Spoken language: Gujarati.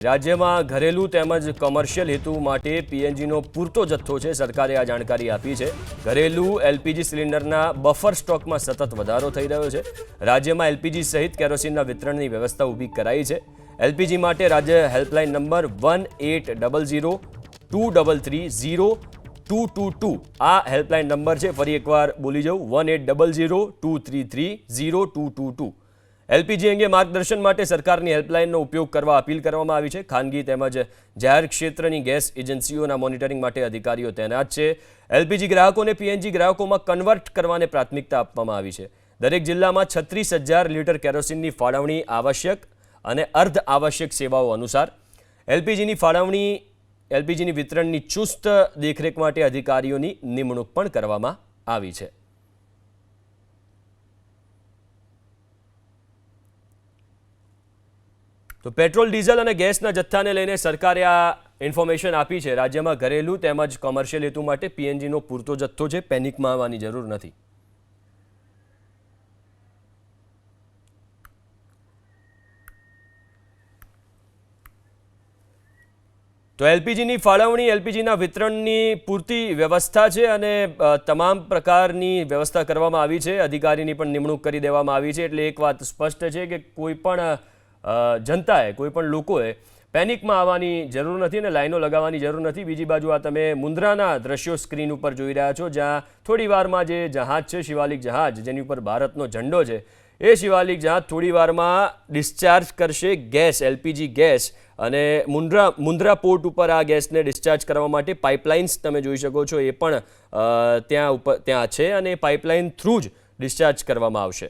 રાજ્યમાં ઘરેલું તેમજ કોમર્શિયલ હેતુ માટે પીએનજીનો પૂરતો જથ્થો છે। સરકારે આ જાણકારી આપી છે। ઘરેલું એલપીજી સિલિન્ડરના બફર સ્ટોકમાં સતત વધારો થઈ રહ્યો છે। રાજ્યમાં એલપીજી સહિત કેરોસીનના વિતરણની વ્યવસ્થા ઊભી કરાઈ છે। એલપીજી માટે રાજ્ય હેલ્પલાઇન નંબર 1800-233-0222 આ હેલ્પલાઇન નંબર છે। ફરી એકવાર બોલી જાઉં, 1800-233-0222। એલપીજી અંગે માર્ગદર્શન માટે સરકારની હેલ્પલાઇનનો ઉપયોગ કરવા અપીલ કરવામાં આવી છે। ખાનગી તેમજ જાહેર ક્ષેત્રની ગેસ એજન્સીઓના મોનિટરિંગ માટે અધિકારીઓ તૈનાત છે। એલપીજી ગ્રાહકોને પીએનજી ગ્રાહકોમાં કન્વર્ટ કરવાને પ્રાથમિકતા આપવામાં આવી છે। દરેક જિલ્લામાં 36,000 લીટર કેરોસીનની ફાળવણી આવશ્યક અને અર્ધ આવશ્યક સેવાઓ અનુસાર એલપીજીની વિતરણની ચુસ્ત દેખરેખ માટે અધિકારીઓની નિમણૂક પણ કરવામાં આવી છે। તો પેટ્રોલ, ડીઝલ અને ગેસના જથ્થાને લઈને સરકારે આ ઇન્ફોર્મેશન આપી છે। રાજ્યમાં ઘરેલું તેમજ કોમર્શિયલ હેતુ માટે પીએનજીનો પૂરતો જથ્થો છે। પેનિકમાં આવવાની જરૂર નથી। તો એલપીજીની ફાળવણી, એલપીજીના વિતરણની પૂરતી વ્યવસ્થા છે અને તમામ પ્રકારની વ્યવસ્થા કરવામાં આવી છે। અધિકારીની પણ નિમણૂક કરી દેવામાં આવી છે। એટલે એક વાત સ્પષ્ટ છે કે કોઈ પણ જનતાએ, કોઈ પણ લોકોએ પેનિકમાં આવવાની જરૂર નથી અને લાઈનો લગાવવાની જરૂર નથી। બીજી બાજુ આ તમે મુન્દ્રાના દ્રશ્યો સ્ક્રીન ઉપર જોઈ રહ્યા છો, જ્યાં થોડી વારમાં જે જહાજ છે, શિવાલિક જહાજ, જેની ઉપર ભારતનો ઝંડો છે, એ શિવાલિક જહાજ થોડી વારમાં ડિસ્ચાર્જ કરશે ગેસ, એલપીજી ગેસ। અને મુન્દ્રા પોર્ટ ઉપર આ ગેસને ડિસ્ચાર્જ કરવા માટે પાઇપલાઇન્સ તમે જોઈ શકો છો, એ પણ ત્યાં છે અને પાઇપલાઇન થ્રુ જ ડિસ્ચાર્જ કરવામાં આવશે।